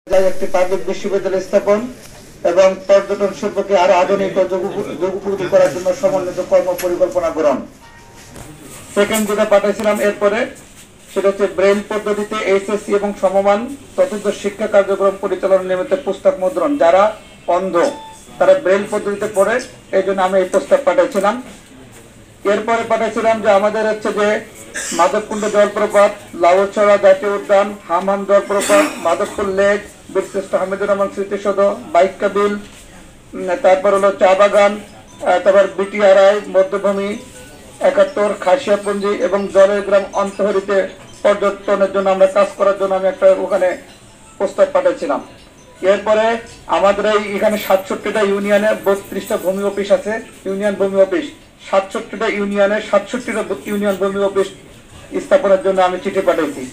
একটি পাবলিক বিশ্ববিদ্যালয় স্থাপন এবং পর্যটন শিল্পকে আরো আধুনিক ও যুগোপযোগী করার জন্য সমন্বিত কর্ম পরিকল্পনা গ্রহণ। সেকেন্ড যেটা পাঠাইছিলাম এরপরে সেটা হচ্ছে ব্রেইল পদ্ধতিতে এইচএসসি এবং সমমান চতুর্থ শিক্ষা কার্যক্রম পরিচালনা নিমিত্ত পুস্তক মুদ্রণ। যারা অন্ধ তারা ব্রেইল পদ্ধতিতে পড়ে, এই জন্য আমি এই প্রস্তাব পাঠাইছিলাম। এরপরে পাঠাইছিলাম যে আমাদের হচ্ছে যে মাধবকুণ্ড জলপ্রপাত, লাউছড়া জাতীয় উদ্যান, হামহাম জলপ্রপাত, মাধবপুর লেক, বীরশ্রেষ্ঠ হামিদুর রহমান স্মৃতিসৌধ, বাইক্কা বিল, তারপর হলো চা বাগান, তারপর বিটিআরআই, মধ্যভূমি ৭১, খাসিয়াপুঞ্জি এবং জলের গ্রাম অন্তহরিতে পর্যটনের জন্য আমরা কাজ করার জন্য আমি একটা ওখানে প্রস্তাব পাঠাচ্ছিলাম। এরপরে আমাদের এখানে ৬৭টা ইউনিয়নে ৩২টা ভূমি অফিস আছে, ইউনিয়ন ভূমি অফিস ৬৭টা ইউনিয়নে ৬৭টা ইউনিয়ন ভূমি অফিস স্থাপনের জন্য আমি চিঠি পাঠাইছি।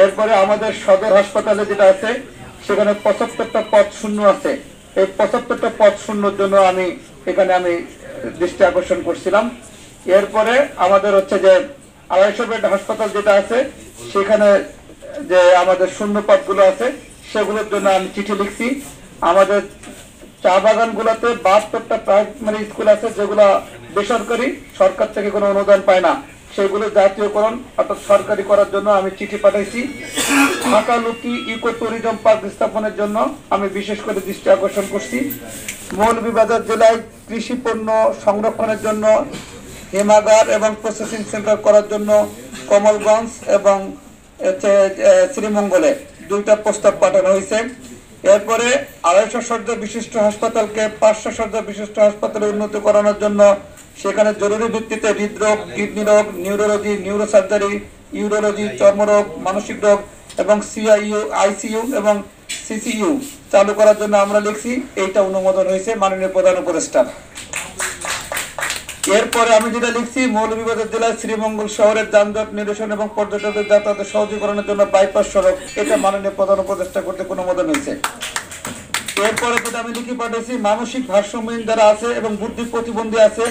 এরপরে আমাদের সদর হাসপাতালে যেটা আছে সেখানে ৭৫টা পদ শূন্য আছে, এই ৭৫টা পদ শূন্যর জন্য আমি এখানে দৃষ্টি আকর্ষণ করছিলাম। এরপরে আমাদের হচ্ছে যে ২৫০ বেড হাসপাতাল যেটা আছে সেখানে যে আমাদের শূন্য পদগুলো আছে সেগুলোর জন্য আমি চিঠি লিখছি। আমাদের চা বাগানগুলোতে ৭২টা প্রাইমারি স্কুল আছে যেগুলো বেসরকারি, সরকার থেকে কোনো অনুদান পায় না, সেগুলো জাতীয়করণ অর্থাৎ সরকারি করার জন্য আমি চিঠি পাঠাইছি। হাকালুকি ইকো ট্যুরিজম পার্ক স্থাপনের জন্য আমি বিশেষ করে দৃষ্টি আকর্ষণ করছি। মৌলভীবাজার জেলায় কৃষি পণ্য সংরক্ষণের জন্য হিমাগার এবং প্রসেসিং সেন্টার করার জন্য কমলগঞ্জ এবং শ্রীমঙ্গলে ২টা প্রস্তাব পাঠানো হয়েছে। এরপরে ২৫০ শয্যা বিশিষ্ট হাসপাতালকে ৫০০ শয্যা বিশিষ্ট হাসপাতালে উন্নতি করানোর জন্য সেখানে জরুরি ভিত্তিতে হৃদরোগ, কিডনি রোগ, নিউরোলজি, নিউরোসার্জারি, ইউরোলজি, চর্মরোগ, মানসিক রোগ এবং আইসিইউ এবং সিসিইউ চালু করার জন্য আমরা লিখছি। এইটা অনুমোদন হয়েছে মাননীয় প্রধান উপদেষ্টা। এরপরে আমি যেটা লিখছি, মৌলভীবাজার জেলার শ্রীমঙ্গল শহরের যানজট নিরসন এবং পর্যটকদের যাতায়াতের সহজীকরণের জন্য বাইপাস সড়ক, এটা মাননীয় প্রধান উপদেষ্টা করতে অনুমোদন হয়েছে। এরপরে যেটা আমি লিখে পাঠিয়েছি, মানসিক ভারসাম্যহীন যারা আছে এবং বুদ্ধি প্রতিবন্ধী আছে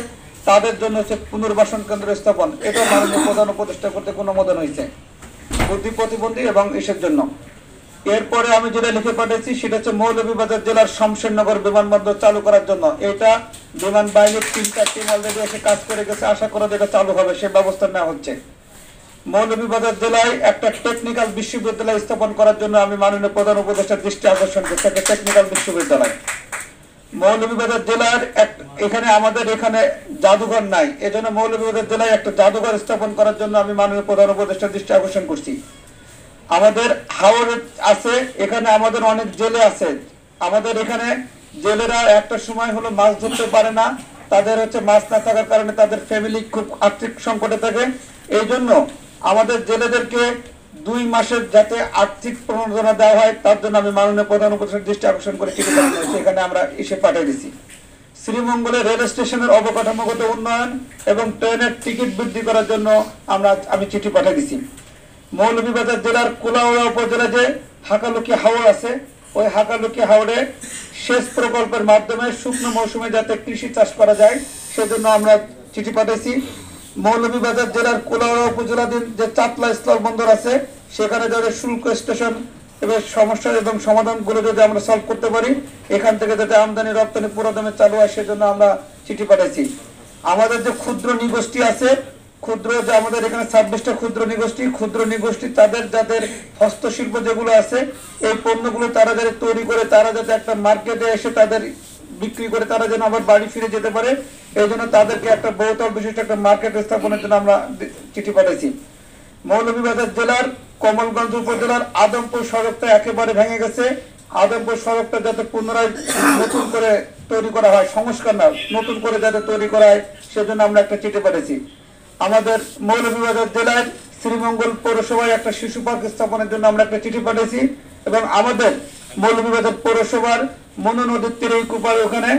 তাদের জন্য হচ্ছে পুনর্বাসন কেন্দ্র স্থাপন, এটা মাননীয় প্রধান উপদেষ্টা করতে অনুমোদন হয়েছে বুদ্ধি প্রতিবন্ধী এবং এসের জন্য। এরপরে আমি যেটা লিখে পাঠিয়েছি সেটা হচ্ছে মৌলভীবাজার জেলার শমশেরনগর বিমানবন্দর চালু করার জন্য। এটা বিমান বাহিনীর ৩টা টিম অলরেডি এসে কাজ করে গেছে, আশা করা যেটা চালু হবে সে ব্যবস্থা নেওয়া হচ্ছে। মৌলভীবাজার জেলায় একটা টেকনিক্যাল বিশ্ববিদ্যালয় স্থাপন করার জন্য আমি মাননীয় প্রধান উপদেষ্টার দৃষ্টি আকর্ষণ করছি, একটা টেকনিক্যাল বিশ্ববিদ্যালয়। মৌলভীবাজার জেলার এখানে আমাদের এখানে জাদুঘর নাই, এজন্য মৌলভীবাজার জেলায় একটা জাদুঘর স্থাপন করার জন্য আমি মাননীয় প্রধান উপদেষ্টার দৃষ্টি আকর্ষণ করছি। আমাদের হাওড় আছে, এখানে আমাদের অনেক জেলে আছে, আমাদের এখানে জেলেরা একটা সময় হলো মাছ ধরতে পারে না, তাদের হচ্ছে মাছ না থাকার কারণে তাদের ফ্যামিলি খুব আর্থিক সংকটে থাকে। এই জন্য আমাদের জেলেদেরকে ২ মাসের যাতে আর্থিক প্রণোদনা দেওয়া হয় তার জন্য আমি মাননীয় প্রধান উপদেষ্টার দৃষ্টি আকর্ষণ করে চিঠি পাঠানো হয়েছে, এখানে আমরা এসে পাঠিয়ে দিচ্ছি। শ্রীমঙ্গলের রেল স্টেশনের অবকাঠামোগত উন্নয়ন এবং ট্রেনের টিকিট বৃদ্ধি করার জন্য আমি চিঠি পাঠিয়ে দিচ্ছি। মৌলভীবাজার জেলার কুলাউড়া উপজেলা যে হাকালুকি হাওড় আছে, ওই হাকালুকি হাওড়ে সেচ প্রকল্পের মাধ্যমে শুকনো মৌসুমে যাতে কৃষি চাষ করা যায় সেজন্য আমরা চিঠি পাঠিয়েছি। মৌলভীবাজার জেলার কুলাউড়া উপজেলাধীন যে চাতলা স্থল বন্দর আছে সেখানে যাতে শুল্ক স্টেশন এবং সমস্যা এবং সমাধানগুলো যদি আমরা সলভ করতে পারি, এখান থেকে যাতে আমদানি রপ্তানি পুরোদমে চালু হয় সেজন্য আমরা চিঠি পাঠাইছি। আমাদের যে ক্ষুদ্র নিগোষ্ঠী আছে, ক্ষুদ্র যে আমাদের এখানে ২৬টা ক্ষুদ্র নিগোষ্ঠী তাদের যাদের হস্তশিল্প যেগুলো আছে এই পণ্যগুলো তারা যাতে তৈরি করে তারা যাতে একটা মার্কেটে এসে তাদের বিক্রি করে তারা যেন আবার বাড়ি ফিরে যেতে পারে, এই জন্য তাদেরকে একটা বহুতল বিশিষ্ট একটা মার্কেট স্থাপনের জন্য আমরা চিঠি পাঠাইছি। মৌলভীবাজার জেলার কমলগঞ্জ উপজেলার আদমপুর সড়কটা একেবারে ভেঙে গেছে, আদমপুর সড়কটা যাতে পুনরায় নতুন করে তৈরি করা হয়, সংস্কার না নতুন করে যাতে তৈরি করা হয় সেজন্য আমরা একটা চিঠি পাঠিয়েছি। আমাদের মৌলভীবাজার জেলার শ্রীমঙ্গল পৌরসভায় একটা শিশু পার্ক স্থাপনের জন্য আমরা একটা চিঠি পাঠিয়েছি এবং আমাদের মৌলভীবাজার পৌরসভার মনু নদীর তীরে ইকো পার্ক, ওখানে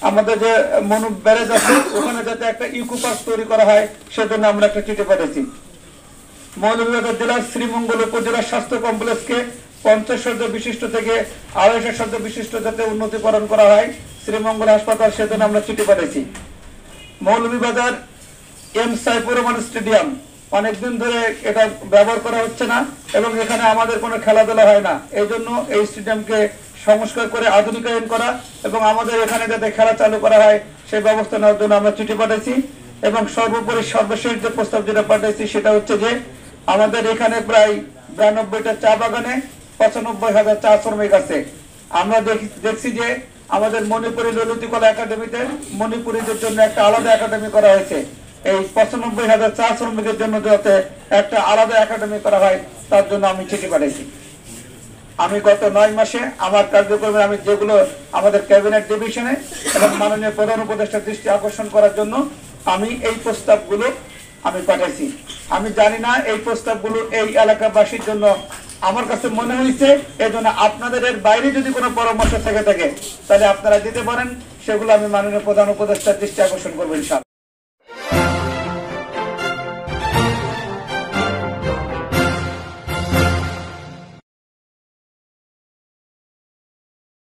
আমাদের যে মনু ব্যারেজ আছে ওখানে যাতে একটা ইকো পার্ক তৈরি করা হয় সেজন্য আমরা একটা চিঠি পাঠিয়েছি। মৌলভীবাজার জেলার শ্রীমঙ্গল উপজেলার স্বাস্থ্য কমপ্লেক্সকে ৫০ শয্যা বিশিষ্ট থেকে ২৫০ শয্যা বিশিষ্ট যাতে উন্নতিকরণ করা হয় শ্রীমঙ্গল হাসপাতাল সেজন্য আমরা চিঠি পাঠিয়েছি। মৌলভীবাজার এম সাইফুর রহমান স্টেডিয়াম অনেকদিন ধরে এটা ব্যবহার করা হচ্ছে না এবং এখানে আমাদের কোনো খেলাধুলা হয় না। এই জন্য এই স্টেডিয়ামকে সংস্কার করে আধুনিকায়ন করা এবং আমাদের এখানে যাতে খেলা চালু করা হয় সেই ব্যবস্থা নেওয়ার জন্য আমরা চিঠি পাঠাইছি। এবং সর্বোপরি সর্বশেষ যে প্রস্তাব যেটা পাঠাইছি সেটা হচ্ছে যে আমাদের এখানে প্রায় 92টা চা বাগানে 95,000 চা শ্রমিক আছে। আমরা দেখছি যে আমাদের মণিপুরি ললিতকলা একাডেমিতে মণিপুরীদের জন্য একটা আলাদা একাডেমি করা হয়েছে। এই 95,000 চা শ্রমিকের জন্য যাতে একটা আলাদা একাডেমি করা হয় তার জন্য আমি চিঠি পাঠাইছি। আমি গত 9 মাসে আমার কার্যক্রমে আমি যেগুলো আমাদের ক্যাবিনেট ডিভিশনে এবং মাননীয় প্রধান উপদেষ্টার দৃষ্টি আকর্ষণ করার জন্য আমি এই প্রস্তাবগুলো আমি পাঠাইছি। আমি জানি না এই প্রস্তাবগুলো এই এলাকাবাসীর জন্য আমার কাছে মনে হয়েছে, এই জন্য আপনাদের এর বাইরে যদি কোনো পরামর্শ থেকে থাকে তাহলে আপনারা দিতে পারেন, সেগুলো আমি মাননীয় প্রধান উপদেষ্টার দৃষ্টি আকর্ষণ করবো ইনশাআল্লাহ।